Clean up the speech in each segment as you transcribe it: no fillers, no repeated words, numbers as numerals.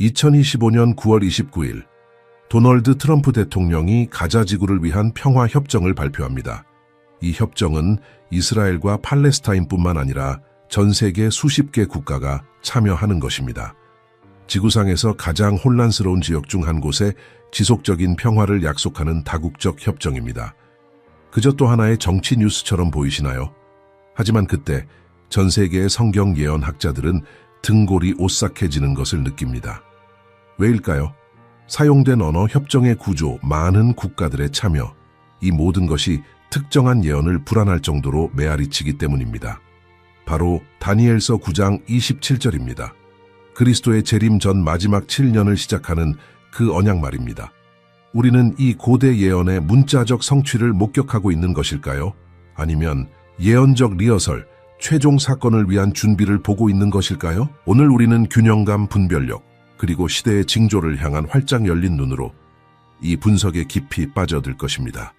2025년 9월 29일 도널드 트럼프 대통령이 가자 지구를 위한 평화 협정을 발표합니다. 이 협정은 이스라엘과 팔레스타인뿐만 아니라 전 세계 수십 개 국가가 참여하는 것입니다. 지구상에서 가장 혼란스러운 지역 중 한 곳에 지속적인 평화를 약속하는 다국적 협정입니다. 그저 또 하나의 정치 뉴스처럼 보이시나요? 하지만 그때 전 세계의 성경 예언학자들은 등골이 오싹해지는 것을 느낍니다. 왜일까요? 사용된 언어, 협정의 구조, 많은 국가들의 참여, 이 모든 것이 특정한 예언을 불안할 정도로 메아리치기 때문입니다. 바로 다니엘서 9장 27절입니다. 그리스도의 재림 전 마지막 7년을 시작하는 그 언약 말입니다. 우리는 이 고대 예언의 문자적 성취를 목격하고 있는 것일까요? 아니면 예언적 리허설, 최종 사건을 위한 준비를 보고 있는 것일까요? 오늘 우리는 균형감, 분별력, 그리고 시대의 징조를 향한 활짝 열린 눈으로 이 분석에 깊이 빠져들 것입니다.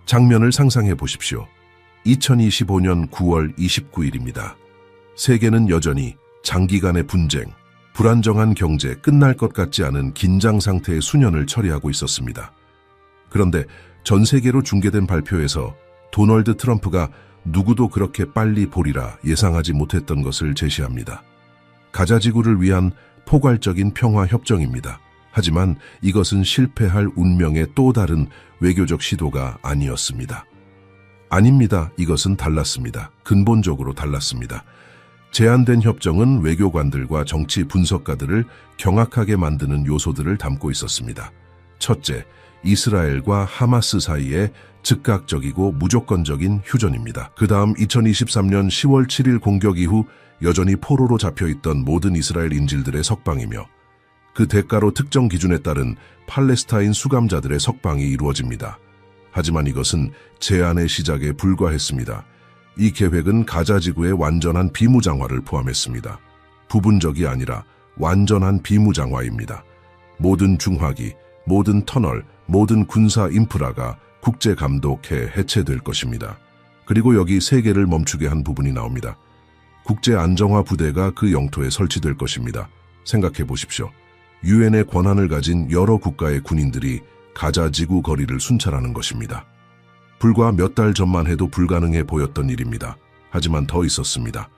장면을 상상해 보십시오. 2025년 9월 29일입니다. 세계는 여전히 장기간의 분쟁, 불안정한 경제, 끝날 것 같지 않은 긴장 상태의 수년을 처리하고 있었습니다. 그런데 전 세계로 중계된 발표에서 도널드 트럼프가 누구도 그렇게 빨리 보리라 예상하지 못했던 것을 제시합니다. 가자 지구를 위한 포괄적인 평화 협정입니다. 하지만 이것은 실패할 운명의 또 다른 외교적 시도가 아니었습니다. 아닙니다. 이것은 달랐습니다. 근본적으로 달랐습니다. 제안된 협정은 외교관들과 정치 분석가들을 경악하게 만드는 요소들을 담고 있었습니다. 첫째, 이스라엘과 하마스 사이의 즉각적이고 무조건적인 휴전입니다. 그 다음 2023년 10월 7일 공격 이후 여전히 포로로 잡혀있던 모든 이스라엘 인질들의 석방이며 그 대가로 특정 기준에 따른 팔레스타인 수감자들의 석방이 이루어집니다. 하지만 이것은 제안의 시작에 불과했습니다. 이 계획은 가자 지구의 완전한 비무장화를 포함했습니다. 부분적이 아니라 완전한 비무장화입니다. 모든 중화기, 모든 터널, 모든 군사 인프라가 국제 감독해 해체될 것입니다. 그리고 여기 세계를 멈추게 한 부분이 나옵니다. 국제 안정화 부대가 그 영토에 설치될 것입니다. 생각해 보십시오. 유엔의 권한을 가진 여러 국가의 군인들이 가자 지구 거리를 순찰하는 것입니다. 불과 몇 달 전만 해도 불가능해 보였던 일입니다. 하지만 더 있었습니다.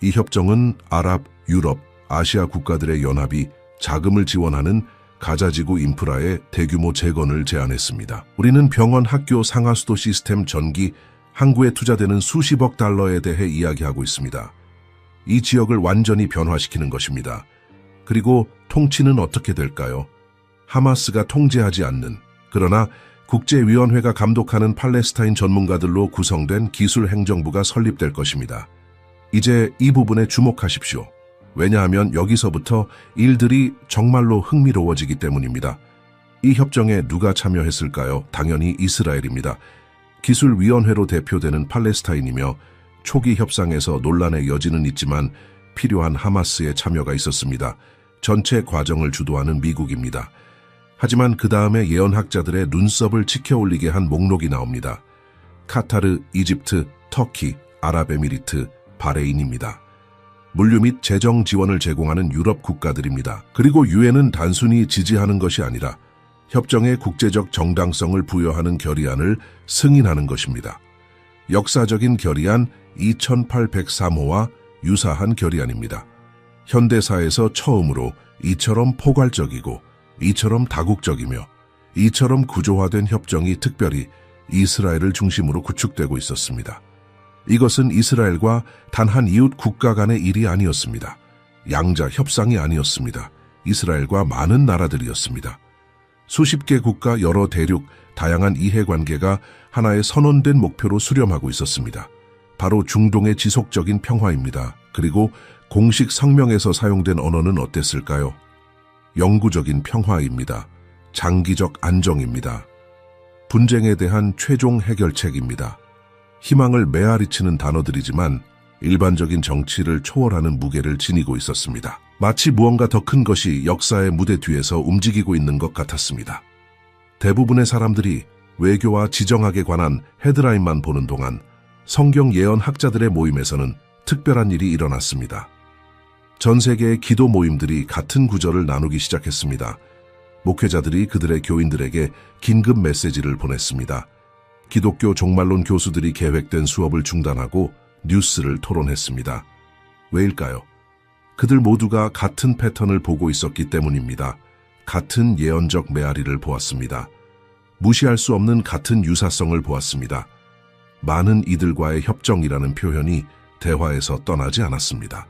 이 협정은 아랍, 유럽, 아시아 국가들의 연합이 자금을 지원하는 가자 지구 인프라의 대규모 재건을 제안했습니다. 우리는 병원, 학교, 상하수도 시스템, 전기, 항구에 투자되는 수십억 달러에 대해 이야기하고 있습니다. 이 지역을 완전히 변화시키는 것입니다. 그리고 통치는 어떻게 될까요? 하마스가 통제하지 않는, 그러나 국제위원회가 감독하는 팔레스타인 전문가들로 구성된 기술행정부가 설립될 것입니다. 이제 이 부분에 주목하십시오. 왜냐하면 여기서부터 일들이 정말로 흥미로워지기 때문입니다. 이 협정에 누가 참여했을까요? 당연히 이스라엘입니다. 기술위원회로 대표되는 팔레스타인이며 초기 협상에서 논란의 여지는 있지만 필요한 하마스의 참여가 있었습니다. 전체 과정을 주도하는 미국입니다. 하지만 그 다음에 예언학자들의 눈썹을 치켜올리게 한 목록이 나옵니다. 카타르, 이집트, 터키, 아랍에미리트, 바레인입니다. 물류 및 재정 지원을 제공하는 유럽 국가들입니다. 그리고 유엔은 단순히 지지하는 것이 아니라 협정의 국제적 정당성을 부여하는 결의안을 승인하는 것입니다. 역사적인 결의안 2803호와 유사한 결의안입니다. 현대사에서 처음으로 이처럼 포괄적이고 이처럼 다국적이며 이처럼 구조화된 협정이 특별히 이스라엘을 중심으로 구축되고 있었습니다. 이것은 이스라엘과 단 한 이웃 국가 간의 일이 아니었습니다. 양자 협상이 아니었습니다. 이스라엘과 많은 나라들이었습니다. 수십 개 국가, 여러 대륙, 다양한 이해관계가 하나의 선언된 목표로 수렴하고 있었습니다. 바로 중동의 지속적인 평화입니다. 그리고 공식 성명에서 사용된 언어는 어땠을까요? 영구적인 평화입니다. 장기적 안정입니다. 분쟁에 대한 최종 해결책입니다. 희망을 메아리치는 단어들이지만 일반적인 정치를 초월하는 무게를 지니고 있었습니다. 마치 무언가 더 큰 것이 역사의 무대 뒤에서 움직이고 있는 것 같았습니다. 대부분의 사람들이 외교와 지정학에 관한 헤드라인만 보는 동안 성경 예언 학자들의 모임에서는 특별한 일이 일어났습니다. 전 세계의 기도 모임들이 같은 구절을 나누기 시작했습니다. 목회자들이 그들의 교인들에게 긴급 메시지를 보냈습니다. 기독교 종말론 교수들이 계획된 수업을 중단하고 뉴스를 토론했습니다. 왜일까요? 그들 모두가 같은 패턴을 보고 있었기 때문입니다. 같은 예언적 메아리를 보았습니다. 무시할 수 없는 같은 유사성을 보았습니다. 많은 이들과의 협정이라는 표현이 대화에서 떠나지 않았습니다.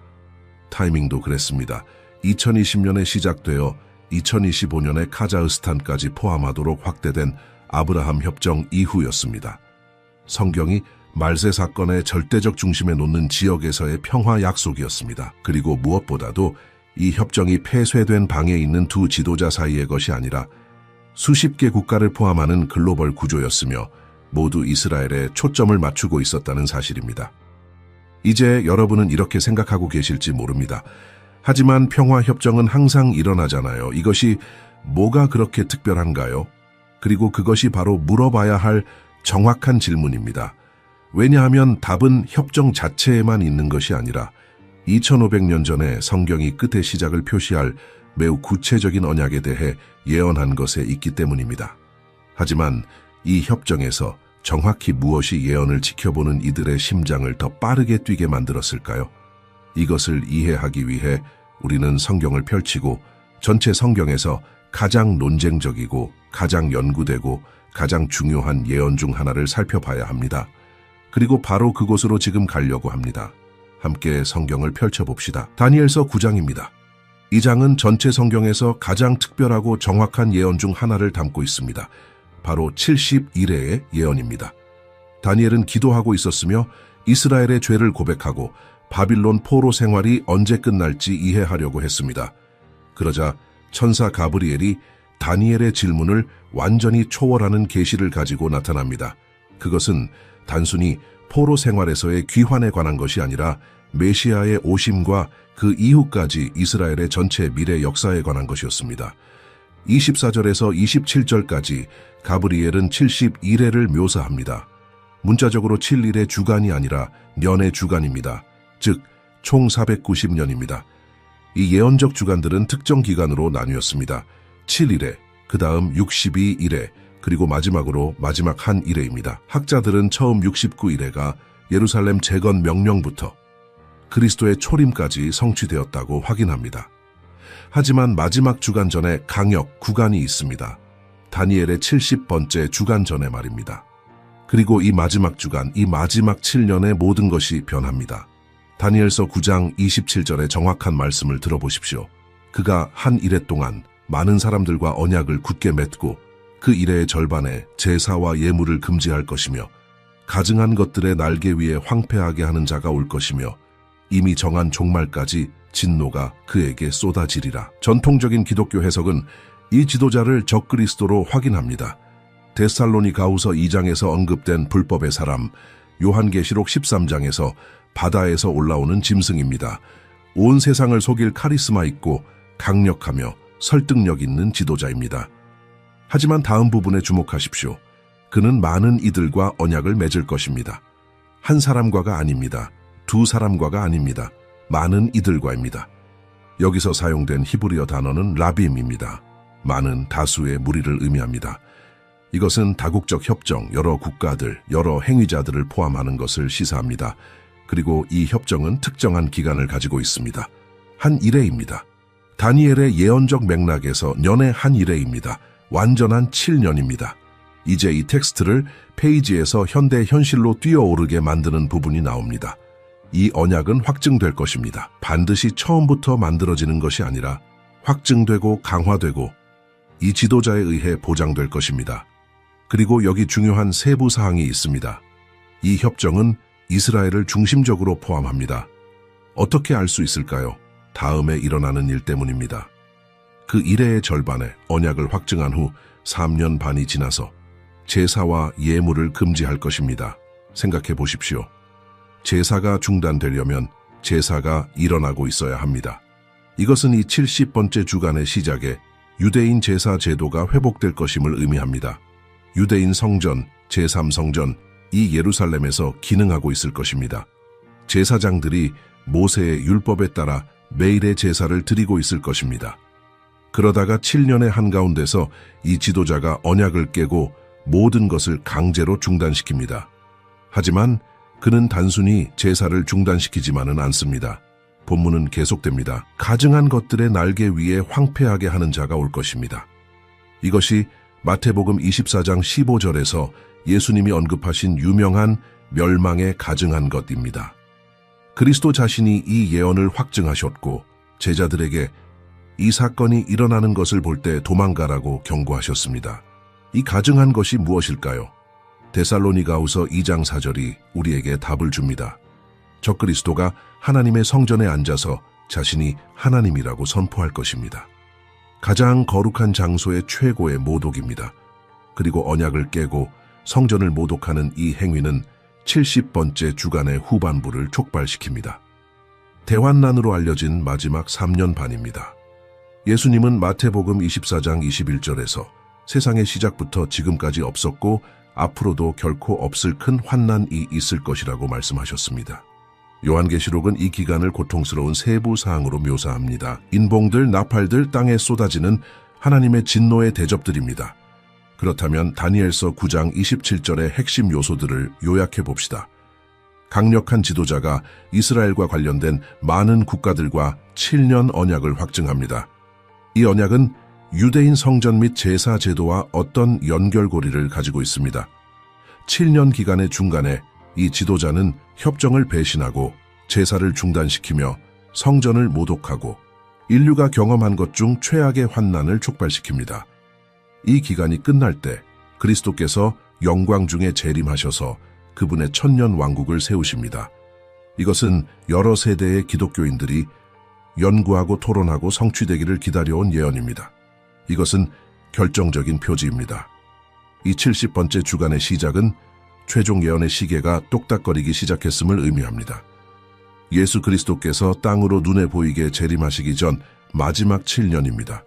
타이밍도 그랬습니다. 2020년에 시작되어 2025년에 카자흐스탄까지 포함하도록 확대된 아브라함 협정 이후였습니다. 성경이 말세 사건의 절대적 중심에 놓는 지역에서의 평화 약속이었습니다. 그리고 무엇보다도 이 협정이 폐쇄된 방에 있는 두 지도자 사이의 것이 아니라 수십 개 국가를 포함하는 글로벌 구조였으며 모두 이스라엘에 초점을 맞추고 있었다는 사실입니다. 이제 여러분은 이렇게 생각하고 계실지 모릅니다. 하지만 평화협정은 항상 일어나잖아요. 이것이 뭐가 그렇게 특별한가요? 그리고 그것이 바로 물어봐야 할 정확한 질문입니다. 왜냐하면 답은 협정 자체에만 있는 것이 아니라 2500년 전에 성경이 끝의 시작을 표시할 매우 구체적인 언약에 대해 예언한 것에 있기 때문입니다. 하지만 이 협정에서 정확히 무엇이 예언을 지켜보는 이들의 심장을 더 빠르게 뛰게 만들었을까요? 이것을 이해하기 위해 우리는 성경을 펼치고 전체 성경에서 가장 논쟁적이고 가장 연구되고 가장 중요한 예언 중 하나를 살펴봐야 합니다. 그리고 바로 그곳으로 지금 가려고 합니다. 함께 성경을 펼쳐봅시다. 다니엘서 9장입니다. 이 장은 전체 성경에서 가장 특별하고 정확한 예언 중 하나를 담고 있습니다. 바로 71회의 예언입니다. 다니엘은 기도하고 있었으며 이스라엘의 죄를 고백하고 바빌론 포로 생활이 언제 끝날지 이해하려고 했습니다. 그러자 천사 가브리엘이 다니엘의 질문을 완전히 초월하는 계시를 가지고 나타납니다. 그것은 단순히 포로 생활에서의 귀환에 관한 것이 아니라 메시아의 오심과 그 이후까지 이스라엘의 전체 미래 역사에 관한 것이었습니다. 24절에서 27절까지 가브리엘은 71회를 묘사합니다. 문자적으로 7일의 주간이 아니라 년의 주간입니다. 즉, 총 490년입니다. 이 예언적 주간들은 특정 기간으로 나뉘었습니다. 7일에, 그 다음 62일에, 그리고 마지막으로 마지막 한 일회입니다. 학자들은 처음 69일회가 예루살렘 재건 명령부터 그리스도의 초림까지 성취되었다고 확인합니다. 하지만 마지막 주간 전에 강역 구간이 있습니다. 다니엘의 70번째 주간 전에 말입니다. 그리고 이 마지막 주간, 이 마지막 7년의 모든 것이 변합니다. 다니엘서 9장 27절의 정확한 말씀을 들어보십시오. 그가 한 일해 동안 많은 사람들과 언약을 굳게 맺고 그 일해의 절반에 제사와 예물을 금지할 것이며 가증한 것들의 날개 위에 황폐하게 하는 자가 올 것이며 이미 정한 종말까지 진노가 그에게 쏟아지리라. 전통적인 기독교 해석은 이 지도자를 적그리스도로 확인합니다. 데살로니가후서 2장에서 언급된 불법의 사람, 요한계시록 13장에서 바다에서 올라오는 짐승입니다. 온 세상을 속일 카리스마 있고 강력하며 설득력 있는 지도자입니다. 하지만 다음 부분에 주목하십시오. 그는 많은 이들과 언약을 맺을 것입니다. 한 사람과가 아닙니다. 두 사람과가 아닙니다. 많은 이들과입니다. 여기서 사용된 히브리어 단어는 라빔입니다. 많은 다수의 무리를 의미합니다. 이것은 다국적 협정, 여러 국가들, 여러 행위자들을 포함하는 것을 시사합니다. 그리고 이 협정은 특정한 기간을 가지고 있습니다. 한 일회입니다. 다니엘의 예언적 맥락에서 년의 한 일회입니다. 완전한 7년입니다. 이제 이 텍스트를 페이지에서 현대 현실로 뛰어오르게 만드는 부분이 나옵니다. 이 언약은 확증될 것입니다. 반드시 처음부터 만들어지는 것이 아니라 확증되고 강화되고 이 지도자에 의해 보장될 것입니다. 그리고 여기 중요한 세부 사항이 있습니다. 이 협정은 이스라엘을 중심적으로 포함합니다. 어떻게 알 수 있을까요? 다음에 일어나는 일 때문입니다. 그 일회의 절반에 언약을 확증한 후 3년 반이 지나서 제사와 예물을 금지할 것입니다. 생각해 보십시오. 제사가 중단되려면 제사가 일어나고 있어야 합니다. 이것은 이 70번째 주간의 시작에 유대인 제사 제도가 회복될 것임을 의미합니다. 유대인 성전, 제3성전, 이 예루살렘에서 기능하고 있을 것입니다. 제사장들이 모세의 율법에 따라 매일의 제사를 드리고 있을 것입니다. 그러다가 7년의 한가운데서 이 지도자가 언약을 깨고 모든 것을 강제로 중단시킵니다. 하지만 그는 단순히 제사를 중단시키지만은 않습니다. 본문은 계속됩니다. 가증한 것들의 날개 위에 황폐하게 하는 자가 올 것입니다. 이것이 마태복음 24장 15절에서 예수님이 언급하신 유명한 멸망에 가증한 것입니다. 그리스도 자신이 이 예언을 확증하셨고 제자들에게 이 사건이 일어나는 것을 볼 때 도망가라고 경고하셨습니다. 이 가증한 것이 무엇일까요? 데살로니가후서 2장 4절이 우리에게 답을 줍니다. 적그리스도가 하나님의 성전에 앉아서 자신이 하나님이라고 선포할 것입니다. 가장 거룩한 장소의 최고의 모독입니다. 그리고 언약을 깨고 성전을 모독하는 이 행위는 70번째 주간의 후반부를 촉발시킵니다. 대환난으로 알려진 마지막 3년 반입니다. 예수님은 마태복음 24장 21절에서 세상의 시작부터 지금까지 없었고 앞으로도 결코 없을 큰 환난이 있을 것이라고 말씀하셨습니다. 요한계시록은 이 기간을 고통스러운 세부 사항으로 묘사합니다. 인봉들, 나팔들, 땅에 쏟아지는 하나님의 진노의 대접들입니다. 그렇다면 다니엘서 9장 27절의 핵심 요소들을 요약해 봅시다. 강력한 지도자가 이스라엘과 관련된 많은 국가들과 7년 언약을 확증합니다. 이 언약은 유대인 성전 및 제사 제도와 어떤 연결고리를 가지고 있습니다. 7년 기간의 중간에 이 지도자는 협정을 배신하고 제사를 중단시키며 성전을 모독하고 인류가 경험한 것 중 최악의 환난을 촉발시킵니다. 이 기간이 끝날 때 그리스도께서 영광 중에 재림하셔서 그분의 천년 왕국을 세우십니다. 이것은 여러 세대의 기독교인들이 연구하고 토론하고 성취되기를 기다려온 예언입니다. 이것은 결정적인 표지입니다. 이 70번째 주간의 시작은 최종 예언의 시계가 똑딱거리기 시작했음을 의미합니다. 예수 그리스도께서 땅으로 눈에 보이게 재림하시기 전 마지막 7년입니다.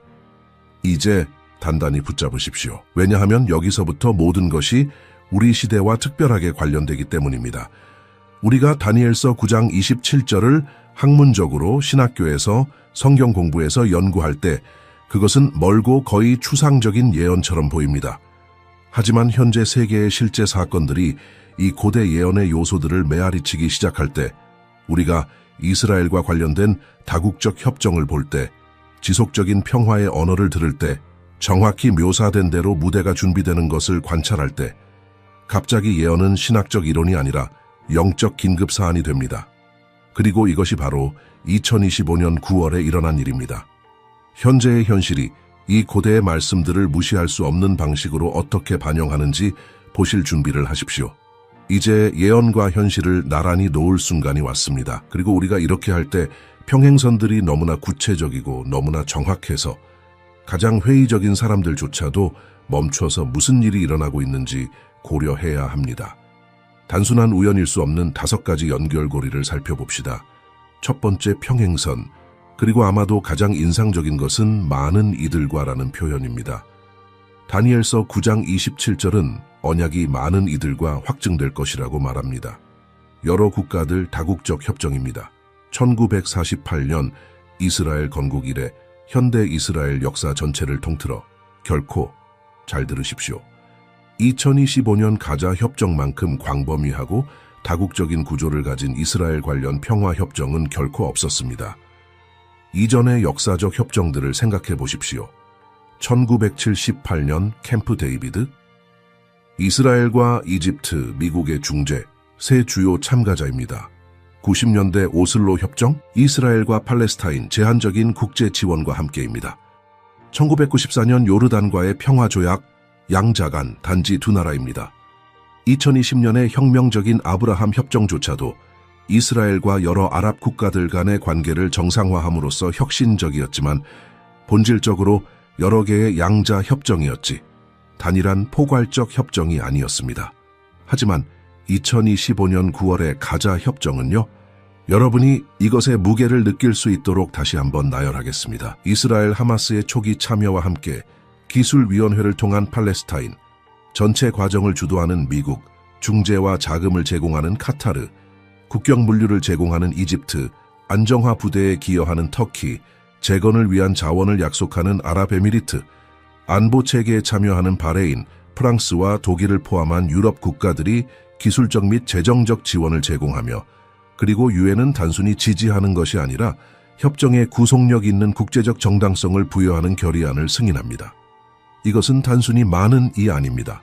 이제 단단히 붙잡으십시오. 왜냐하면 여기서부터 모든 것이 우리 시대와 특별하게 관련되기 때문입니다. 우리가 다니엘서 9장 27절을 학문적으로 신학교에서 성경 공부에서 연구할 때 그것은 멀고 거의 추상적인 예언처럼 보입니다. 하지만 현재 세계의 실제 사건들이 이 고대 예언의 요소들을 메아리치기 시작할 때 우리가 이스라엘과 관련된 다국적 협정을 볼 때 지속적인 평화의 언어를 들을 때 정확히 묘사된 대로 무대가 준비되는 것을 관찰할 때 갑자기 예언은 신학적 이론이 아니라 영적 긴급 사안이 됩니다. 그리고 이것이 바로 2025년 9월에 일어난 일입니다. 현재의 현실이 이 고대의 말씀들을 무시할 수 없는 방식으로 어떻게 반영하는지 보실 준비를 하십시오. 이제 예언과 현실을 나란히 놓을 순간이 왔습니다. 그리고 우리가 이렇게 할 때 평행선들이 너무나 구체적이고 너무나 정확해서 가장 회의적인 사람들조차도 멈춰서 무슨 일이 일어나고 있는지 고려해야 합니다. 단순한 우연일 수 없는 5가지 연결고리를 살펴봅시다. 첫 번째 평행선, 그리고 아마도 가장 인상적인 것은 많은 이들과라는 표현입니다. 다니엘서 9장 27절은 언약이 많은 이들과 확증될 것이라고 말합니다. 여러 국가들 다국적 협정입니다. 1948년 이스라엘 건국 이래 현대 이스라엘 역사 전체를 통틀어 결코, 잘 들으십시오, 2025년 가자 협정만큼 광범위하고 다국적인 구조를 가진 이스라엘 관련 평화 협정은 결코 없었습니다. 이전의 역사적 협정들을 생각해 보십시오. 1978년 캠프 데이비드, 이스라엘과 이집트, 미국의 중재, 세 주요 참가자입니다. 90년대 오슬로 협정, 이스라엘과 팔레스타인 제한적인 국제 지원과 함께입니다. 1994년 요르단과의 평화조약, 양자간 단지 2나라입니다. 2020년의 혁명적인 아브라함 협정조차도 이스라엘과 여러 아랍 국가들 간의 관계를 정상화함으로써 혁신적이었지만 본질적으로 여러 개의 양자 협정이었지 단일한 포괄적 협정이 아니었습니다. 하지만 2025년 9월의 가자 협정은요, 여러분이 이것의 무게를 느낄 수 있도록 다시 한번 나열하겠습니다. 이스라엘 하마스의 초기 참여와 함께 기술위원회를 통한 팔레스타인, 전체 과정을 주도하는 미국, 중재와 자금을 제공하는 카타르, 국경 물류를 제공하는 이집트, 안정화 부대에 기여하는 터키, 재건을 위한 자원을 약속하는 아랍에미리트, 안보 체계에 참여하는 바레인, 프랑스와 독일을 포함한 유럽 국가들이 기술적 및 재정적 지원을 제공하며, 그리고 유엔은 단순히 지지하는 것이 아니라 협정에 구속력 있는 국제적 정당성을 부여하는 결의안을 승인합니다. 이것은 단순히 많은이 아닙니다.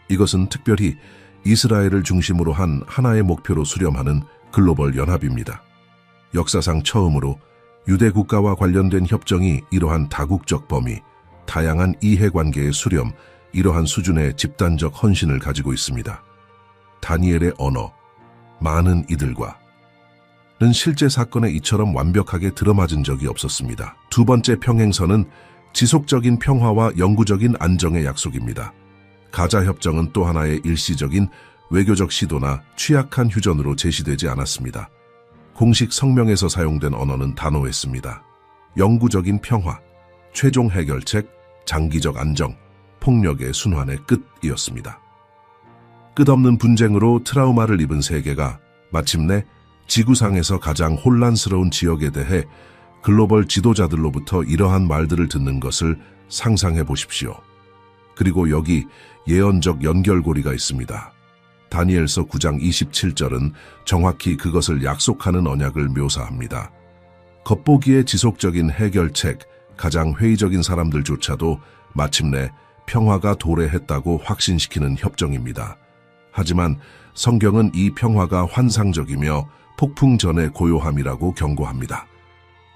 이것은 특별히 이스라엘을 중심으로 한 하나의 목표로 수렴하는 글로벌 연합입니다. 역사상 처음으로 유대 국가와 관련된 협정이 이러한 다국적 범위, 다양한 이해관계의 수렴, 이러한 수준의 집단적 헌신을 가지고 있습니다. 다니엘의 언어, 많은 이들과 는 실제 사건에 이처럼 완벽하게 들어맞은 적이 없었습니다. 두 번째 평행선은 지속적인 평화와 영구적인 안정의 약속입니다. 가자 협정은 또 하나의 일시적인 외교적 시도나 취약한 휴전으로 제시되지 않았습니다. 공식 성명에서 사용된 언어는 단호했습니다. 영구적인 평화, 최종 해결책, 장기적 안정, 폭력의 순환의 끝이었습니다. 끝없는 분쟁으로 트라우마를 입은 세계가 마침내 지구상에서 가장 혼란스러운 지역에 대해 글로벌 지도자들로부터 이러한 말들을 듣는 것을 상상해 보십시오. 그리고 여기 예언적 연결고리가 있습니다. 다니엘서 9장 27절은 정확히 그것을 약속하는 언약을 묘사합니다. 겉보기에 지속적인 해결책, 가장 회의적인 사람들조차도 마침내 평화가 도래했다고 확신시키는 협정입니다. 하지만 성경은 이 평화가 환상적이며 폭풍 전의 고요함이라고 경고합니다.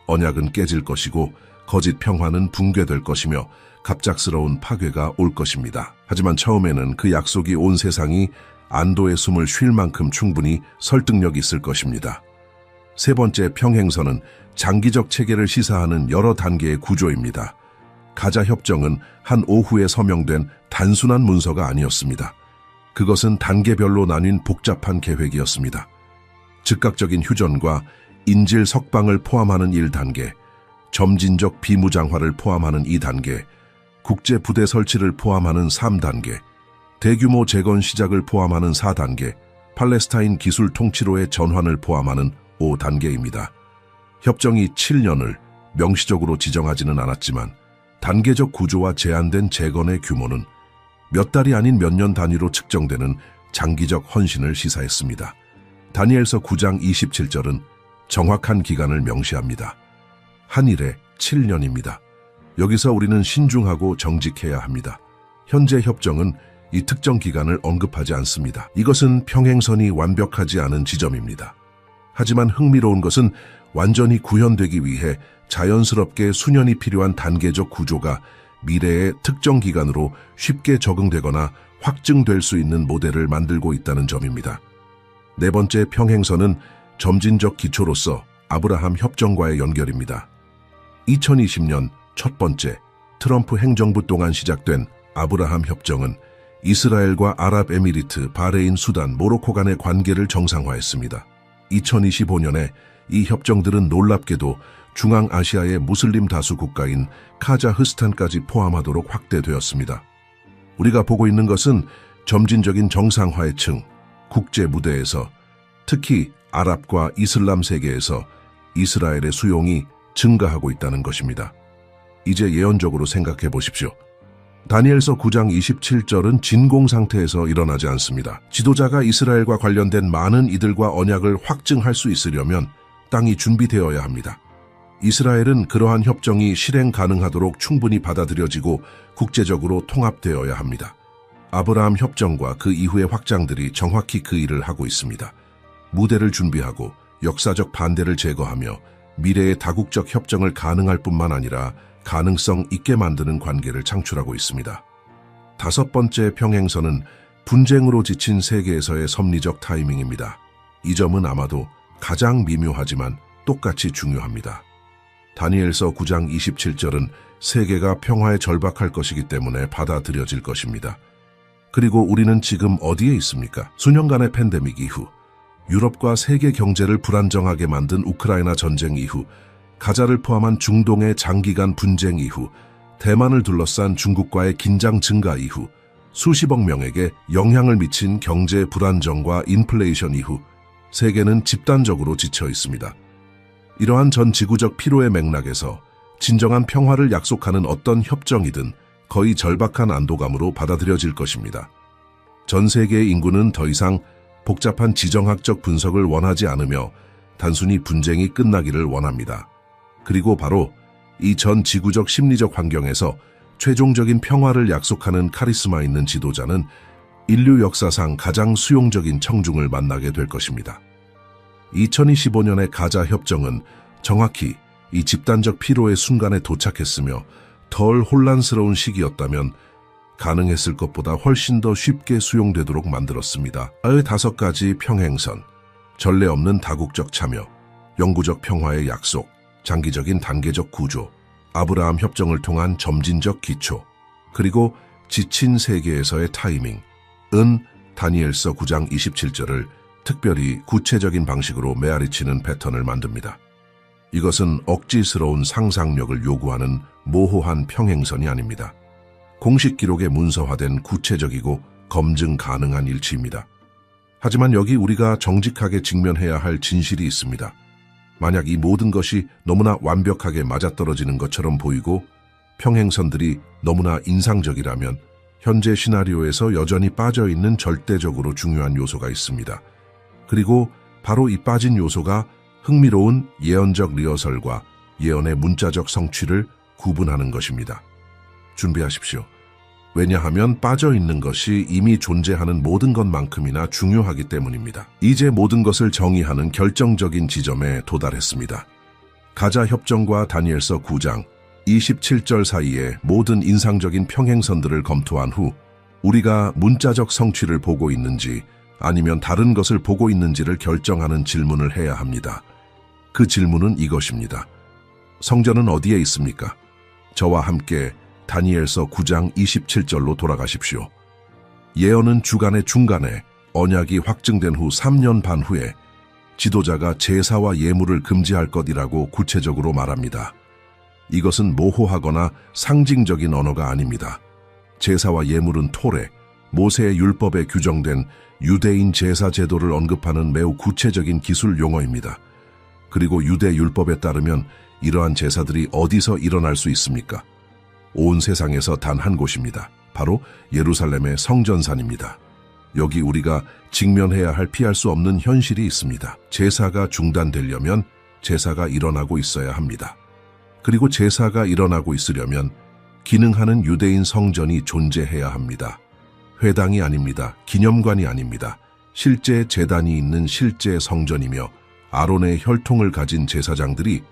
언약은 깨질 것이고 거짓 평화는 붕괴될 것이며 갑작스러운 파괴가 올 것입니다. 하지만 처음에는 그 약속이 온 세상이 안도의 숨을 쉴 만큼 충분히 설득력이 있을 것입니다. 세 번째 평행선은 장기적 체계를 시사하는 여러 단계의 구조입니다. 가자 협정은 한 오후에 서명된 단순한 문서가 아니었습니다. 그것은 단계별로 나뉜 복잡한 계획이었습니다. 즉각적인 휴전과 인질 석방을 포함하는 1단계, 점진적 비무장화를 포함하는 2단계, 국제 부대 설치를 포함하는 3단계, 대규모 재건 시작을 포함하는 4단계, 팔레스타인 기술 통치로의 전환을 포함하는 5단계입니다. 협정이 7년을 명시적으로 지정하지는 않았지만 단계적 구조와 제한된 재건의 규모는 몇 달이 아닌 몇 년 단위로 측정되는 장기적 헌신을 시사했습니다. 다니엘서 9장 27절은 정확한 기간을 명시합니다. 한일에 7년입니다. 여기서 우리는 신중하고 정직해야 합니다. 현재 협정은 이 특정 기간을 언급하지 않습니다. 이것은 평행선이 완벽하지 않은 지점입니다. 하지만 흥미로운 것은 완전히 구현되기 위해 자연스럽게 수년이 필요한 단계적 구조가 미래의 특정 기간으로 쉽게 적응되거나 확증될 수 있는 모델을 만들고 있다는 점입니다. 네 번째 평행선은 점진적 기초로서 아브라함 협정과의 연결입니다. 2020년 첫 번째 트럼프 행정부 동안 시작된 아브라함 협정은 이스라엘과 아랍에미리트, 바레인, 수단, 모로코 간의 관계를 정상화했습니다. 2025년에 이 협정들은 놀랍게도 중앙아시아의 무슬림 다수 국가인 카자흐스탄까지 포함하도록 확대되었습니다. 우리가 보고 있는 것은 점진적인 정상화의 층, 국제 무대에서 특히 아랍과 이슬람 세계에서 이스라엘의 수용이 증가하고 있다는 것입니다. 이제 예언적으로 생각해 보십시오. 다니엘서 9장 27절은 진공 상태에서 일어나지 않습니다. 지도자가 이스라엘과 관련된 많은 이들과 언약을 확증할 수 있으려면 땅이 준비되어야 합니다. 이스라엘은 그러한 협정이 실행 가능하도록 충분히 받아들여지고 국제적으로 통합되어야 합니다. 아브라함 협정과 그 이후의 확장들이 정확히 그 일을 하고 있습니다. 무대를 준비하고 역사적 반대를 제거하며 미래의 다국적 협정을 가능할 뿐만 아니라 가능성 있게 만드는 관계를 창출하고 있습니다. 다섯 번째 평행선은 분쟁으로 지친 세계에서의 섭리적 타이밍입니다. 이 점은 아마도 가장 미묘하지만 똑같이 중요합니다. 다니엘서 9장 27절은 세계가 평화에 절박할 것이기 때문에 받아들여질 것입니다. 그리고 우리는 지금 어디에 있습니까? 수년간의 팬데믹 이후, 유럽과 세계 경제를 불안정하게 만든 우크라이나 전쟁 이후, 가자를 포함한 중동의 장기간 분쟁 이후, 대만을 둘러싼 중국과의 긴장 증가 이후, 수십억 명에게 영향을 미친 경제 불안정과 인플레이션 이후 세계는 집단적으로 지쳐 있습니다. 이러한 전 지구적 피로의 맥락에서 진정한 평화를 약속하는 어떤 협정이든 거의 절박한 안도감으로 받아들여질 것입니다. 전 세계의 인구는 더 이상 복잡한 지정학적 분석을 원하지 않으며 단순히 분쟁이 끝나기를 원합니다. 그리고 바로 이 전 지구적 심리적 환경에서 최종적인 평화를 약속하는 카리스마 있는 지도자는 인류 역사상 가장 수용적인 청중을 만나게 될 것입니다. 2025년의 가자 협정은 정확히 이 집단적 피로의 순간에 도착했으며 덜 혼란스러운 시기였다면 가능했을 것보다 훨씬 더 쉽게 수용되도록 만들었습니다. 5가지 평행선, 전례 없는 다국적 참여, 영구적 평화의 약속, 장기적인 단계적 구조, 아브라함 협정을 통한 점진적 기초, 그리고 지친 세계에서의 타이밍, 다니엘서 9장 27절을 특별히 구체적인 방식으로 메아리치는 패턴을 만듭니다. 이것은 억지스러운 상상력을 요구하는 모호한 평행선이 아닙니다. 공식 기록에 문서화된 구체적이고 검증 가능한 일치입니다. 하지만 여기 우리가 정직하게 직면해야 할 진실이 있습니다. 만약 이 모든 것이 너무나 완벽하게 맞아떨어지는 것처럼 보이고 평행선들이 너무나 인상적이라면 현재 시나리오에서 여전히 빠져있는 절대적으로 중요한 요소가 있습니다. 그리고 바로 이 빠진 요소가 흥미로운 예언적 리허설과 예언의 문자적 성취를 구분하는 것입니다. 준비하십시오. 왜냐하면 빠져있는 것이 이미 존재하는 모든 것만큼이나 중요하기 때문입니다. 이제 모든 것을 정의하는 결정적인 지점에 도달했습니다. 가자 협정과 다니엘서 9장 27절 사이의 모든 인상적인 평행선들을 검토한 후 우리가 문자적 성취를 보고 있는지 아니면 다른 것을 보고 있는지를 결정하는 질문을 해야 합니다. 그 질문은 이것입니다. 성전은 어디에 있습니까? 저와 함께 다니엘서 9장 27절로 돌아가십시오. 예언은 주간의 중간에 언약이 확증된 후 3년 반 후에 지도자가 제사와 예물을 금지할 것이라고 구체적으로 말합니다. 이것은 모호하거나 상징적인 언어가 아닙니다. 제사와 예물은 토레, 모세의 율법에 규정된 유대인 제사 제도를 언급하는 매우 구체적인 기술 용어입니다. 그리고 유대 율법에 따르면 이러한 제사들이 어디서 일어날 수 있습니까? 온 세상에서 단 한 곳입니다. 바로 예루살렘의 성전산입니다. 여기 우리가 직면해야 할 피할 수 없는 현실이 있습니다. 제사가 중단되려면 제사가 일어나고 있어야 합니다. 그리고 제사가 일어나고 있으려면 기능하는 유대인 성전이 존재해야 합니다. 회당이 아닙니다. 기념관이 아닙니다. 실제 제단이 있는 실제 성전이며 아론의 혈통을 가진 제사장들이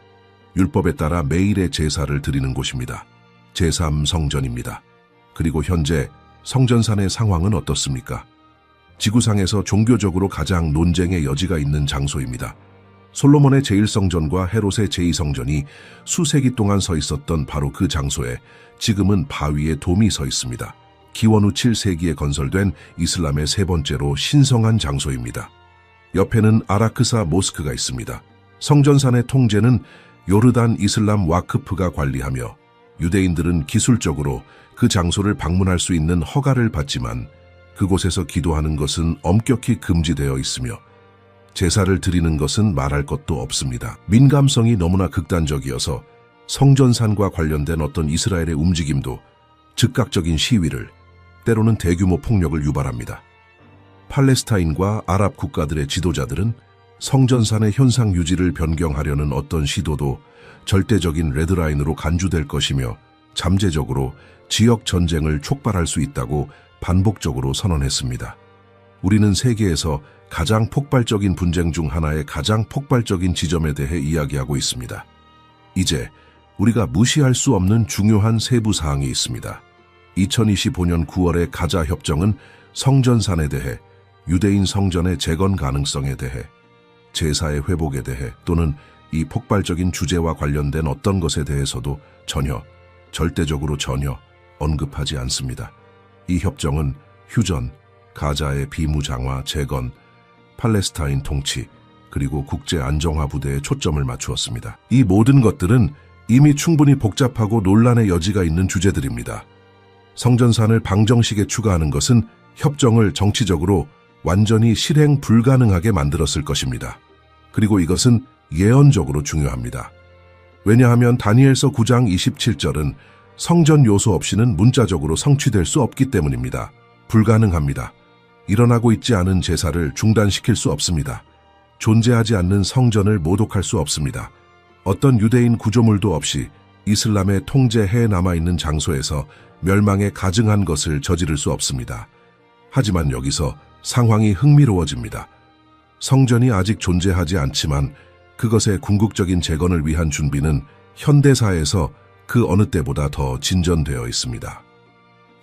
율법에 따라 매일의 제사를 드리는 곳입니다. 제3성전입니다. 그리고 현재 성전산의 상황은 어떻습니까? 지구상에서 종교적으로 가장 논쟁의 여지가 있는 장소입니다. 솔로몬의 제1성전과 헤롯의 제2성전이 수세기 동안 서 있었던 바로 그 장소에 지금은 바위에 돔이 서 있습니다. 기원 후 7세기에 건설된 이슬람의 세 번째로 신성한 장소입니다. 옆에는 아라크사 모스크가 있습니다. 성전산의 통제는 요르단 이슬람 와크프가 관리하며 유대인들은 기술적으로 그 장소를 방문할 수 있는 허가를 받지만 그곳에서 기도하는 것은 엄격히 금지되어 있으며 제사를 드리는 것은 말할 것도 없습니다. 민감성이 너무나 극단적이어서 성전산과 관련된 어떤 이스라엘의 움직임도 즉각적인 시위를, 때로는 대규모 폭력을 유발합니다. 팔레스타인과 아랍 국가들의 지도자들은 성전산의 현상 유지를 변경하려는 어떤 시도도 절대적인 레드라인으로 간주될 것이며 잠재적으로 지역 전쟁을 촉발할 수 있다고 반복적으로 선언했습니다. 우리는 세계에서 가장 폭발적인 분쟁 중 하나의 가장 폭발적인 지점에 대해 이야기하고 있습니다. 이제 우리가 무시할 수 없는 중요한 세부 사항이 있습니다. 2025년 9월의 가자 협정은 성전산에 대해, 유대인 성전의 재건 가능성에 대해, 제사의 회복에 대해 또는 이 폭발적인 주제와 관련된 어떤 것에 대해서도 절대적으로 전혀 언급하지 않습니다. 이 협정은 휴전, 가자의 비무장화, 재건, 팔레스타인 통치, 그리고 국제 안정화 부대에 초점을 맞추었습니다. 이 모든 것들은 이미 충분히 복잡하고 논란의 여지가 있는 주제들입니다. 성전산을 방정식에 추가하는 것은 협정을 정치적으로 완전히 실행 불가능하게 만들었을 것입니다. 그리고 이것은 예언적으로 중요합니다. 왜냐하면 다니엘서 9장 27절은 성전 요소 없이는 문자적으로 성취될 수 없기 때문입니다. 불가능합니다. 일어나고 있지 않은 제사를 중단시킬 수 없습니다. 존재하지 않는 성전을 모독할 수 없습니다. 어떤 유대인 구조물도 없이 이슬람의 통제해에 남아있는 장소에서 멸망에 가증한 것을 저지를 수 없습니다. 하지만 여기서 상황이 흥미로워집니다. 성전이 아직 존재하지 않지만 그것의 궁극적인 재건을 위한 준비는 현대사에서 그 어느 때보다 더 진전되어 있습니다.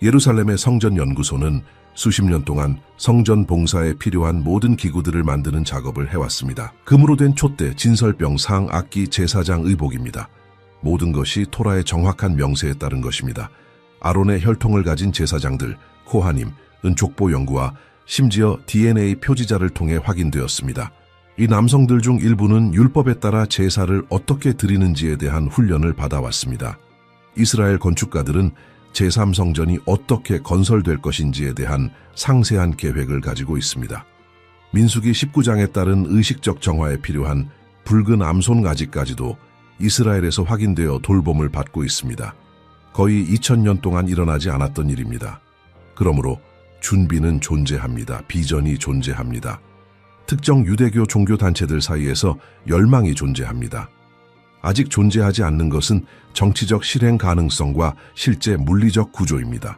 예루살렘의 성전연구소는 수십 년 동안 성전 봉사에 필요한 모든 기구들을 만드는 작업을 해왔습니다. 금으로 된 촛대, 진설병, 상, 악기, 제사장 의복입니다. 모든 것이 토라의 정확한 명세에 따른 것입니다. 아론의 혈통을 가진 제사장들, 코하님, 은족보 연구와 심지어 DNA 표지자를 통해 확인되었습니다. 이 남성들 중 일부는 율법에 따라 제사를 어떻게 드리는지에 대한 훈련을 받아왔습니다. 이스라엘 건축가들은 제3성전이 어떻게 건설될 것인지에 대한 상세한 계획을 가지고 있습니다. 민수기 19장에 따른 의식적 정화에 필요한 붉은 암손 가지까지도 이스라엘에서 확인되어 돌봄을 받고 있습니다. 거의 2000년 동안 일어나지 않았던 일입니다. 그러므로 준비는 존재합니다. 비전이 존재합니다. 특정 유대교 종교단체들 사이에서 열망이 존재합니다. 아직 존재하지 않는 것은 정치적 실행 가능성과 실제 물리적 구조입니다.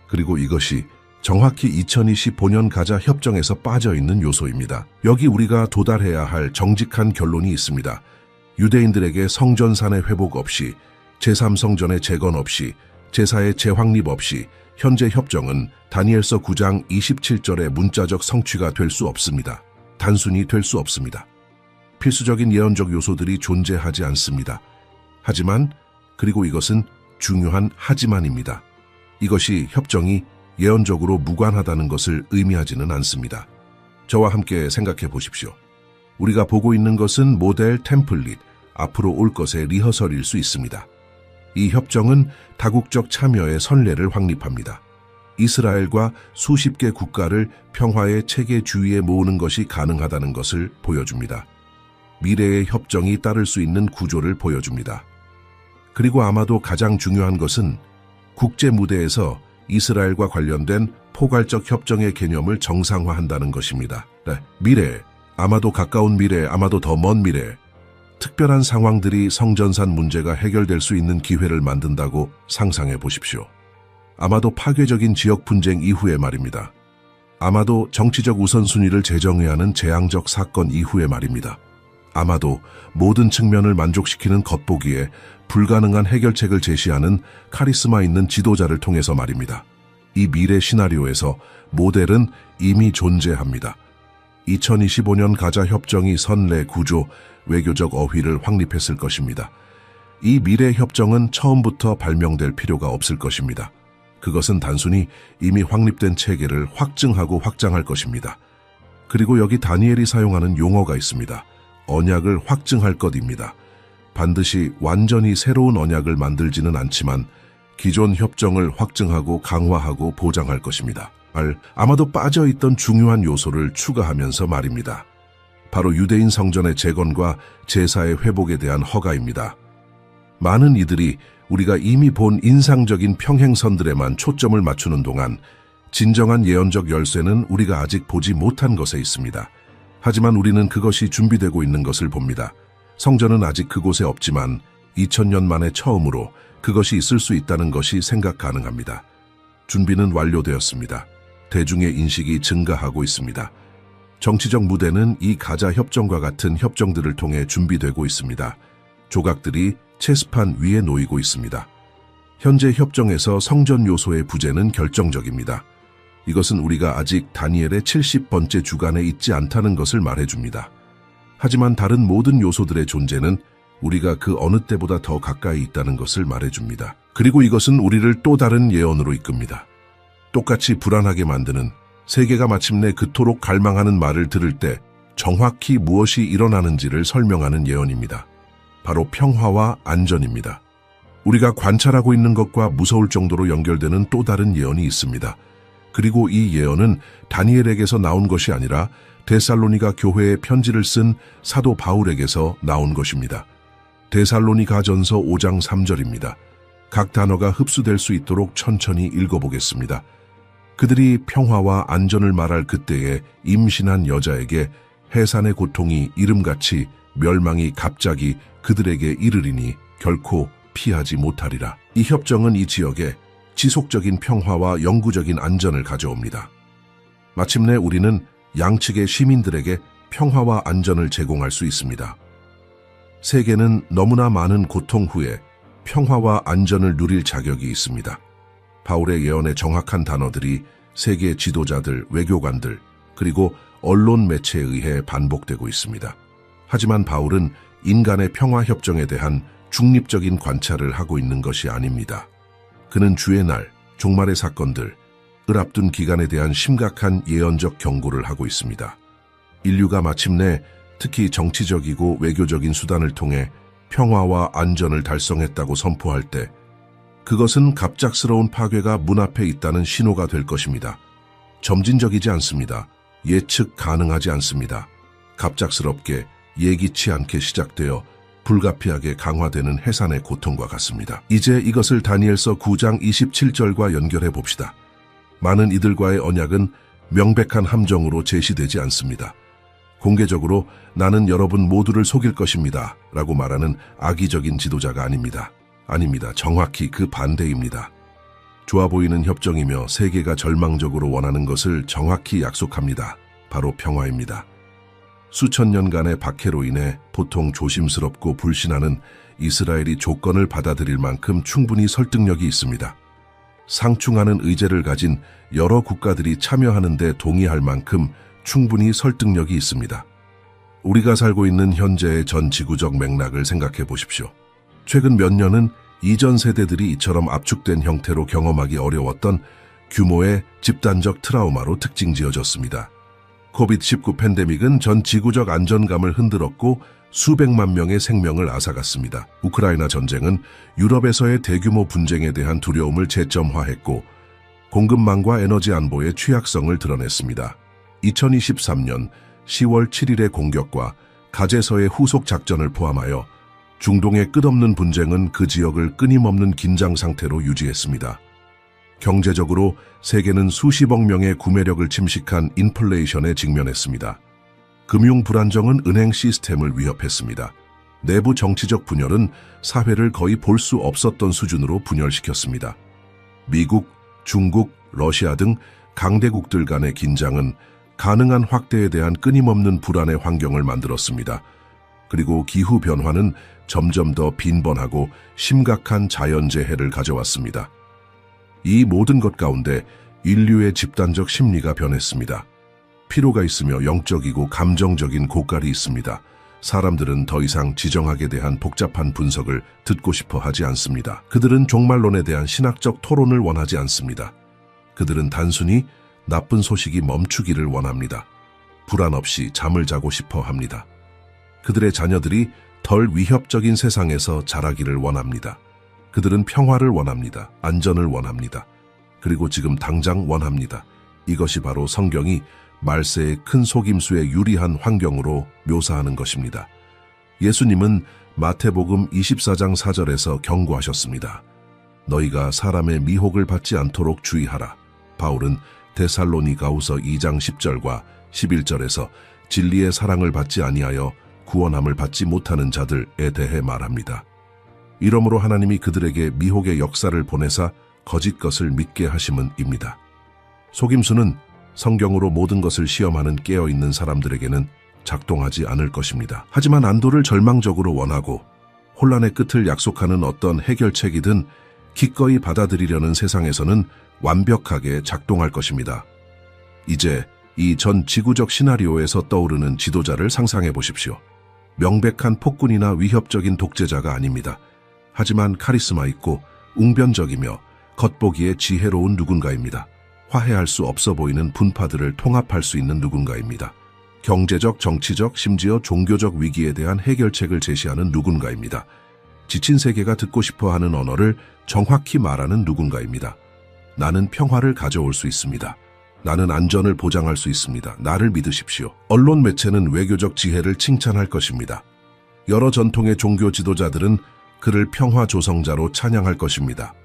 그리고 이것이 정확히 2025년 가자 협정에서 빠져있는 요소입니다. 여기 우리가 도달해야 할 정직한 결론이 있습니다. 유대인들에게 성전산의 회복 없이, 제3성전의 재건 없이, 제사의 재확립 없이 현재 협정은 다니엘서 9장 27절의 문자적 성취가 될 수 없습니다. 단순히 될 수 없습니다. 필수적인 예언적 요소들이 존재하지 않습니다. 하지만, 그리고 이것은 중요한 하지만입니다. 이것이 협정이 예언적으로 무관하다는 것을 의미하지는 않습니다. 저와 함께 생각해 보십시오. 우리가 보고 있는 것은 모델 템플릿, 앞으로 올 것의 리허설일 수 있습니다. 이 협정은 다국적 참여의 선례를 확립합니다. 이스라엘과 수십 개 국가를 평화의 체계 주위에 모으는 것이 가능하다는 것을 보여줍니다. 미래의 협정이 따를 수 있는 구조를 보여줍니다. 그리고 아마도 가장 중요한 것은 국제 무대에서 이스라엘과 관련된 포괄적 협정의 개념을 정상화한다는 것입니다. 네, 미래, 아마도 가까운 미래, 아마도 더 먼 미래, 특별한 상황들이 성전산 문제가 해결될 수 있는 기회를 만든다고 상상해 보십시오. 아마도 파괴적인 지역 분쟁 이후의 말입니다. 아마도 정치적 우선순위를 재정해야 하는 재앙적 사건 이후의 말입니다. 아마도 모든 측면을 만족시키는 겉보기에 불가능한 해결책을 제시하는 카리스마 있는 지도자를 통해서 말입니다. 이 미래 시나리오에서 모델은 이미 존재합니다. 2025년 가자 협정이 선례, 구조, 외교적 어휘를 확립했을 것입니다. 이 미래 협정은 처음부터 발명될 필요가 없을 것입니다. 그것은 단순히 이미 확립된 체계를 확증하고 확장할 것입니다. 그리고 여기 다니엘이 사용하는 용어가 있습니다. 언약을 확증할 것입니다. 반드시 완전히 새로운 언약을 만들지는 않지만 기존 협정을 확증하고 강화하고 보장할 것입니다. 아마도 빠져있던 중요한 요소를 추가하면서 말입니다. 바로 유대인 성전의 재건과 제사의 회복에 대한 허가입니다. 많은 이들이 우리가 이미 본 인상적인 평행선들에만 초점을 맞추는 동안 진정한 예언적 열쇠는 우리가 아직 보지 못한 것에 있습니다. 하지만 우리는 그것이 준비되고 있는 것을 봅니다. 성전은 아직 그곳에 없지만 2000년 만에 처음으로 그것이 있을 수 있다는 것이 생각 가능합니다. 준비는 완료되었습니다. 대중의 인식이 증가하고 있습니다. 정치적 무대는 이 가자 협정과 같은 협정들을 통해 준비되고 있습니다. 조각들이 체스판 위에 놓이고 있습니다. 현재 협정에서 성전 요소의 부재는 결정적입니다. 이것은 우리가 아직 다니엘의 70번째 주간에 있지 않다는 것을 말해줍니다. 하지만 다른 모든 요소들의 존재는 우리가 그 어느 때보다 더 가까이 있다는 것을 말해줍니다. 그리고 이것은 우리를 또 다른 예언으로 이끕니다. 똑같이 불안하게 만드는, 세계가 마침내 그토록 갈망하는 말을 들을 때 정확히 무엇이 일어나는지를 설명하는 예언입니다. 바로 평화와 안전입니다. 우리가 관찰하고 있는 것과 무서울 정도로 연결되는 또 다른 예언이 있습니다. 그리고 이 예언은 다니엘에게서 나온 것이 아니라 데살로니가 교회에 편지를 쓴 사도 바울에게서 나온 것입니다. 데살로니가전서 5장 3절입니다. 각 단어가 흡수될 수 있도록 천천히 읽어보겠습니다. 그들이 평화와 안전을 말할 그때에 임신한 여자에게 해산의 고통이 이름같이 멸망이 갑자기 그들에게 이르리니 결코 피하지 못하리라. 이 협정은 이 지역에 지속적인 평화와 영구적인 안전을 가져옵니다. 마침내 우리는 양측의 시민들에게 평화와 안전을 제공할 수 있습니다. 세계는 너무나 많은 고통 후에 평화와 안전을 누릴 자격이 있습니다. 바울의 예언의 정확한 단어들이 세계 지도자들, 외교관들, 그리고 언론 매체에 의해 반복되고 있습니다. 하지만 바울은 인간의 평화협정에 대한 중립적인 관찰을 하고 있는 것이 아닙니다. 그는 주의 날, 종말의 사건들을 앞둔 기간에 대한 심각한 예언적 경고를 하고 있습니다. 인류가 마침내 특히 정치적이고 외교적인 수단을 통해 평화와 안전을 달성했다고 선포할 때 그것은 갑작스러운 파괴가 문 앞에 있다는 신호가 될 것입니다. 점진적이지 않습니다. 예측 가능하지 않습니다. 갑작스럽게 예기치 않게 시작되어 불가피하게 강화되는 해산의 고통과 같습니다. 이제 이것을 다니엘서 9장 27절과 연결해 봅시다. 많은 이들과의 언약은 명백한 함정으로 제시되지 않습니다. 공개적으로 나는 여러분 모두를 속일 것입니다 라고 말하는 악의적인 지도자가 아닙니다. 아닙니다. 정확히 그 반대입니다. 좋아 보이는 협정이며 세계가 절망적으로 원하는 것을 정확히 약속합니다. 바로 평화입니다. 수천 년간의 박해로 인해 보통 조심스럽고 불신하는 이스라엘이 조건을 받아들일 만큼 충분히 설득력이 있습니다. 상충하는 의제를 가진 여러 국가들이 참여하는 데 동의할 만큼 충분히 설득력이 있습니다. 우리가 살고 있는 현재의 전 지구적 맥락을 생각해 보십시오. 최근 몇 년은 이전 세대들이 이처럼 압축된 형태로 경험하기 어려웠던 규모의 집단적 트라우마로 특징지어졌습니다. 코비드-19 팬데믹은 전 지구적 안전감을 흔들었고 수백만 명의 생명을 앗아갔습니다. 우크라이나 전쟁은 유럽에서의 대규모 분쟁에 대한 두려움을 재점화했고 공급망과 에너지 안보의 취약성을 드러냈습니다. 2023년 10월 7일의 공격과 가제서의 후속 작전을 포함하여 중동의 끝없는 분쟁은 그 지역을 끊임없는 긴장 상태로 유지했습니다. 경제적으로 세계는 수십억 명의 구매력을 침식한 인플레이션에 직면했습니다. 금융 불안정은 은행 시스템을 위협했습니다. 내부 정치적 분열은 사회를 거의 볼 수 없었던 수준으로 분열시켰습니다. 미국, 중국, 러시아 등 강대국들 간의 긴장은 가능한 확대에 대한 끊임없는 불안의 환경을 만들었습니다. 그리고 기후변화는 점점 더 빈번하고 심각한 자연재해를 가져왔습니다. 이 모든 것 가운데 인류의 집단적 심리가 변했습니다. 피로가 있으며 영적이고 감정적인 고갈이 있습니다. 사람들은 더 이상 지정학에 대한 복잡한 분석을 듣고 싶어 하지 않습니다. 그들은 종말론에 대한 신학적 토론을 원하지 않습니다. 그들은 단순히 나쁜 소식이 멈추기를 원합니다. 불안 없이 잠을 자고 싶어 합니다. 그들의 자녀들이 덜 위협적인 세상에서 자라기를 원합니다. 그들은 평화를 원합니다. 안전을 원합니다. 그리고 지금 당장 원합니다. 이것이 바로 성경이 말세의 큰 속임수에 유리한 환경으로 묘사하는 것입니다. 예수님은 마태복음 24장 4절에서 경고하셨습니다. 너희가 사람의 미혹을 받지 않도록 주의하라. 바울은 데살로니가후서 2장 10절과 11절에서 진리의 사랑을 받지 아니하여 구원함을 받지 못하는 자들에 대해 말합니다. 이러므로 하나님이 그들에게 미혹의 역사를 보내사 거짓 것을 믿게 하심은입니다. 속임수는 성경으로 모든 것을 시험하는 깨어있는 사람들에게는 작동하지 않을 것입니다. 하지만 안도를 절망적으로 원하고 혼란의 끝을 약속하는 어떤 해결책이든 기꺼이 받아들이려는 세상에서는 완벽하게 작동할 것입니다. 이제 이 전 지구적 시나리오에서 떠오르는 지도자를 상상해 보십시오. 명백한 폭군이나 위협적인 독재자가 아닙니다. 하지만 카리스마 있고 웅변적이며 겉보기에 지혜로운 누군가입니다. 화해할 수 없어 보이는 분파들을 통합할 수 있는 누군가입니다. 경제적, 정치적, 심지어 종교적 위기에 대한 해결책을 제시하는 누군가입니다. 지친 세계가 듣고 싶어하는 언어를 정확히 말하는 누군가입니다. 나는 평화를 가져올 수 있습니다. 나는 안전을 보장할 수 있습니다. 나를 믿으십시오. 언론 매체는 외교적 지혜를 칭찬할 것입니다. 여러 전통의 종교 지도자들은 그를 평화 조성자로 찬양할 것입니다.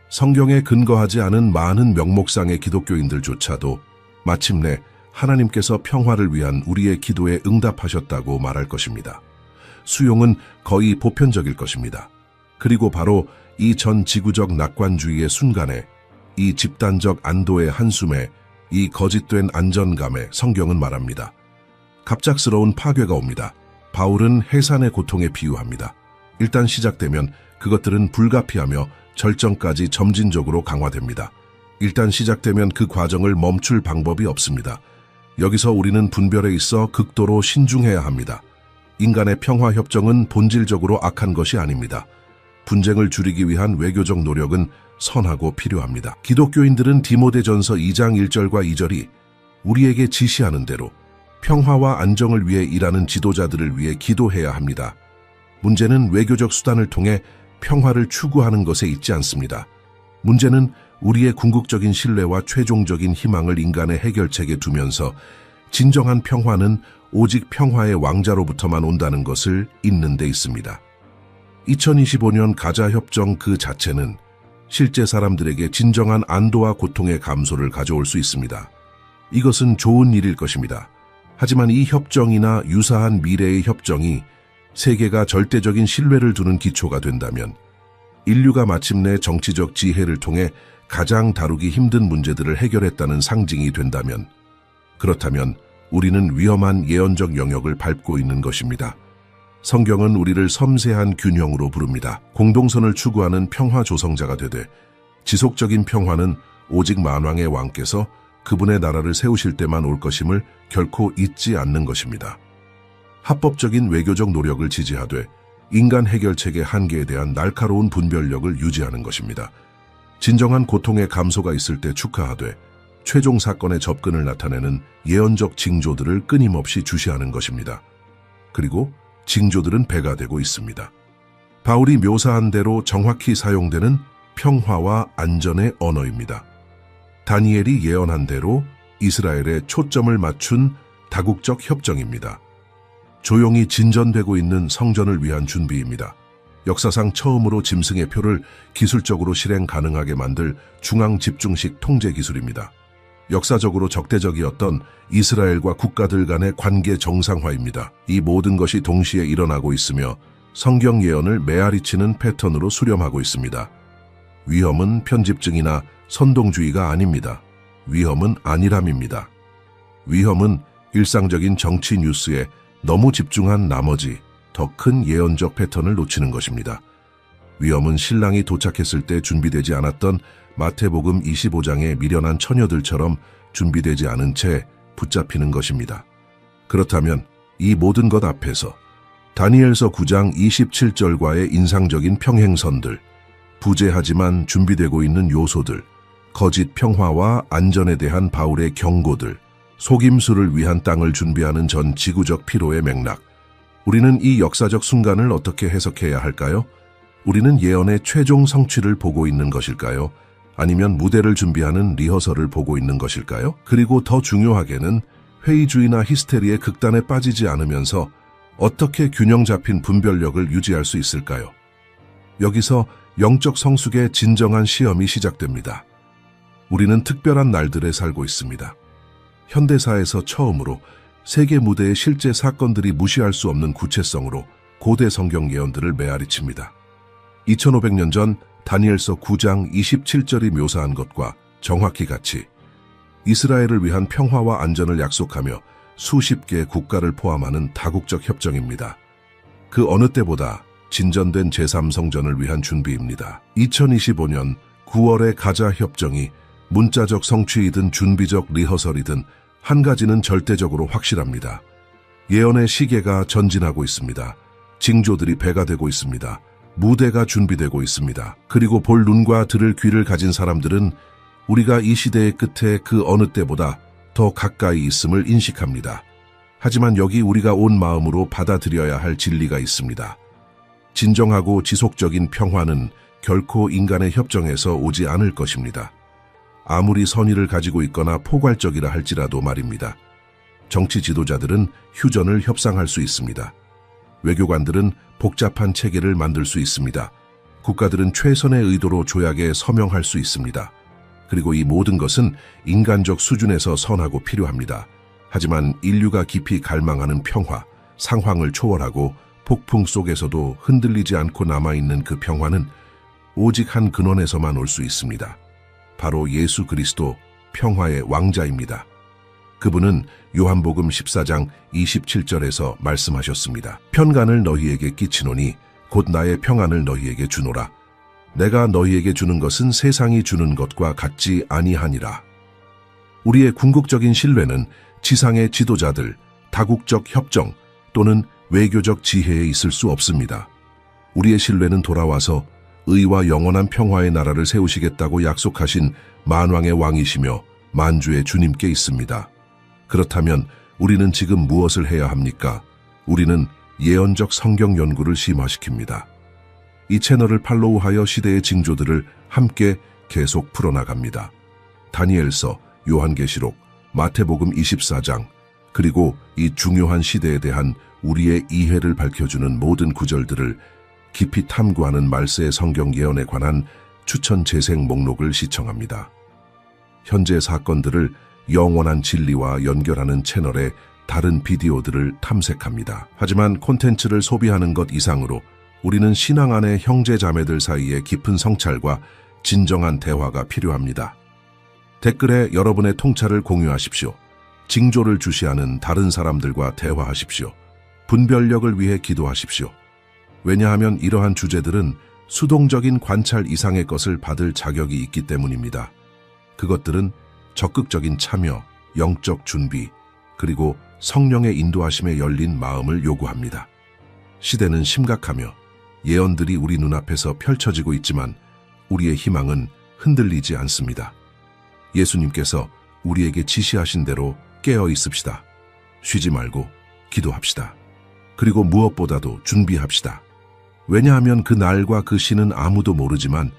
성경에 근거하지 않은 많은 명목상의 기독교인들조차도 마침내 하나님께서 평화를 위한 우리의 기도에 응답하셨다고 말할 것입니다. 수용은 거의 보편적일 것입니다. 그리고 바로 이 전 지구적 낙관주의의 순간에, 이 집단적 안도의 한숨에, 이 거짓된 안전감에 성경은 말합니다. 갑작스러운 파괴가 옵니다. 바울은 해산의 고통에 비유합니다. 일단 시작되면 그것들은 불가피하며 절정까지 점진적으로 강화됩니다. 일단 시작되면 그 과정을 멈출 방법이 없습니다. 여기서 우리는 분별에 있어 극도로 신중해야 합니다. 인간의 평화협정은 본질적으로 악한 것이 아닙니다. 분쟁을 줄이기 위한 외교적 노력은 선하고 필요합니다. 기독교인들은 디모데전서 2장 1절과 2절이 우리에게 지시하는 대로 평화와 안정을 위해 일하는 지도자들을 위해 기도해야 합니다. 문제는 외교적 수단을 통해 평화를 추구하는 것에 있지 않습니다. 문제는 우리의 궁극적인 신뢰와 최종적인 희망을 인간의 해결책에 두면서 진정한 평화는 오직 평화의 왕자로부터만 온다는 것을 잊는 데 있습니다. 2025년 가자 협정 그 자체는 실제 사람들에게 진정한 안도와 고통의 감소를 가져올 수 있습니다. 이것은 좋은 일일 것입니다. 하지만 이 협정이나 유사한 미래의 협정이 세계가 절대적인 신뢰를 두는 기초가 된다면, 인류가 마침내 정치적 지혜를 통해 가장 다루기 힘든 문제들을 해결했다는 상징이 된다면, 그렇다면 우리는 위험한 예언적 영역을 밟고 있는 것입니다. 성경은 우리를 섬세한 균형으로 부릅니다. 공동선을 추구하는 평화 조성자가 되되, 지속적인 평화는 오직 만왕의 왕께서 그분의 나라를 세우실 때만 올 것임을 결코 잊지 않는 것입니다. 합법적인 외교적 노력을 지지하되 인간 해결책의 한계에 대한 날카로운 분별력을 유지하는 것입니다. 진정한 고통의 감소가 있을 때 축하하되 최종 사건의 접근을 나타내는 예언적 징조들을 끊임없이 주시하는 것입니다. 그리고 징조들은 배가 되고 있습니다. 바울이 묘사한 대로 정확히 사용되는 평화와 안전의 언어입니다. 다니엘이 예언한 대로 이스라엘에 초점을 맞춘 다국적 협정입니다. 조용히 진전되고 있는 성전을 위한 준비입니다. 역사상 처음으로 짐승의 표를 기술적으로 실행 가능하게 만들 중앙 집중식 통제 기술입니다. 역사적으로 적대적이었던 이스라엘과 국가들 간의 관계 정상화입니다. 이 모든 것이 동시에 일어나고 있으며 성경 예언을 메아리치는 패턴으로 수렴하고 있습니다. 위험은 편집증이나 선동주의가 아닙니다. 위험은 안일함입니다. 위험은 일상적인 정치 뉴스에 너무 집중한 나머지 더 큰 예언적 패턴을 놓치는 것입니다. 위험은 신랑이 도착했을 때 준비되지 않았던 마태복음 25장의 미련한 처녀들처럼 준비되지 않은 채 붙잡히는 것입니다. 그렇다면 이 모든 것 앞에서 다니엘서 9장 27절과의 인상적인 평행선들, 부재하지만 준비되고 있는 요소들, 거짓 평화와 안전에 대한 바울의 경고들, 속임수를 위한 땅을 준비하는 전 지구적 피로의 맥락, 우리는 이 역사적 순간을 어떻게 해석해야 할까요? 우리는 예언의 최종 성취를 보고 있는 것일까요? 아니면 무대를 준비하는 리허설을 보고 있는 것일까요? 그리고 더 중요하게는 회의주의나 히스테리의 극단에 빠지지 않으면서 어떻게 균형 잡힌 분별력을 유지할 수 있을까요? 여기서 영적 성숙의 진정한 시험이 시작됩니다. 우리는 특별한 날들에 살고 있습니다. 현대사에서 처음으로 세계 무대의 실제 사건들이 무시할 수 없는 구체성으로 고대 성경 예언들을 메아리칩니다. 2500년 전 다니엘서 9장 27절이 묘사한 것과 정확히 같이 이스라엘을 위한 평화와 안전을 약속하며 수십 개의 국가를 포함하는 다국적 협정입니다. 그 어느 때보다 진전된 제3성전을 위한 준비입니다. 2025년 9월의 가자 협정이 문자적 성취이든 준비적 리허설이든 한 가지는 절대적으로 확실합니다. 예언의 시계가 전진하고 있습니다. 징조들이 배가 되고 있습니다. 무대가 준비되고 있습니다. 그리고 볼 눈과 들을 귀를 가진 사람들은 우리가 이 시대의 끝에 그 어느 때보다 더 가까이 있음을 인식합니다. 하지만 여기 우리가 온 마음으로 받아들여야 할 진리가 있습니다. 진정하고 지속적인 평화는 결코 인간의 협정에서 오지 않을 것입니다. 아무리 선의를 가지고 있거나 포괄적이라 할지라도 말입니다. 정치 지도자들은 휴전을 협상할 수 있습니다. 외교관들은 복잡한 체계를 만들 수 있습니다. 국가들은 최선의 의도로 조약에 서명할 수 있습니다. 그리고 이 모든 것은 인간적 수준에서 선하고 필요합니다. 하지만 인류가 깊이 갈망하는 평화, 상황을 초월하고 폭풍 속에서도 흔들리지 않고 남아있는 그 평화는 오직 한 근원에서만 올 수 있습니다. 바로 예수 그리스도 평화의 왕자입니다. 그분은 요한복음 14장 27절에서 말씀하셨습니다. 편간을 너희에게 끼치노니 곧 나의 평안을 너희에게 주노라. 내가 너희에게 주는 것은 세상이 주는 것과 같지 아니하니라. 우리의 궁극적인 신뢰는 지상의 지도자들, 다국적 협정 또는 외교적 지혜에 있을 수 없습니다. 우리의 신뢰는 돌아와서 의와 영원한 평화의 나라를 세우시겠다고 약속하신 만왕의 왕이시며 만주의 주님께 있습니다. 그렇다면 우리는 지금 무엇을 해야 합니까? 우리는 예언적 성경 연구를 심화시킵니다. 이 채널을 팔로우하여 시대의 징조들을 함께 계속 풀어나갑니다. 다니엘서, 요한계시록, 마태복음 24장, 그리고 이 중요한 시대에 대한 우리의 이해를 밝혀주는 모든 구절들을 깊이 탐구하는 말세의 성경 예언에 관한 추천 재생 목록을 시청합니다. 현재 사건들을 영원한 진리와 연결하는 채널의 다른 비디오들을 탐색합니다. 하지만 콘텐츠를 소비하는 것 이상으로 우리는 신앙 안의 형제 자매들 사이의 깊은 성찰과 진정한 대화가 필요합니다. 댓글에 여러분의 통찰을 공유하십시오. 징조를 주시하는 다른 사람들과 대화하십시오. 분별력을 위해 기도하십시오. 왜냐하면 이러한 주제들은 수동적인 관찰 이상의 것을 받을 자격이 있기 때문입니다. 그것들은 적극적인 참여, 영적 준비, 그리고 성령의 인도하심에 열린 마음을 요구합니다. 시대는 심각하며 예언들이 우리 눈앞에서 펼쳐지고 있지만 우리의 희망은 흔들리지 않습니다. 예수님께서 우리에게 지시하신 대로 깨어 있읍시다. 쉬지 말고 기도합시다. 그리고 무엇보다도 준비합시다. 왜냐하면 그 날과 그 시는 아무도 모르지만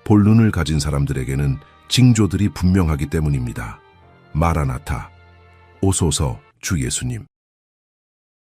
본눈을 가진 사람들에게는 징조들이 분명하기 때문입니다. 마라나타, 오소서 주 예수님.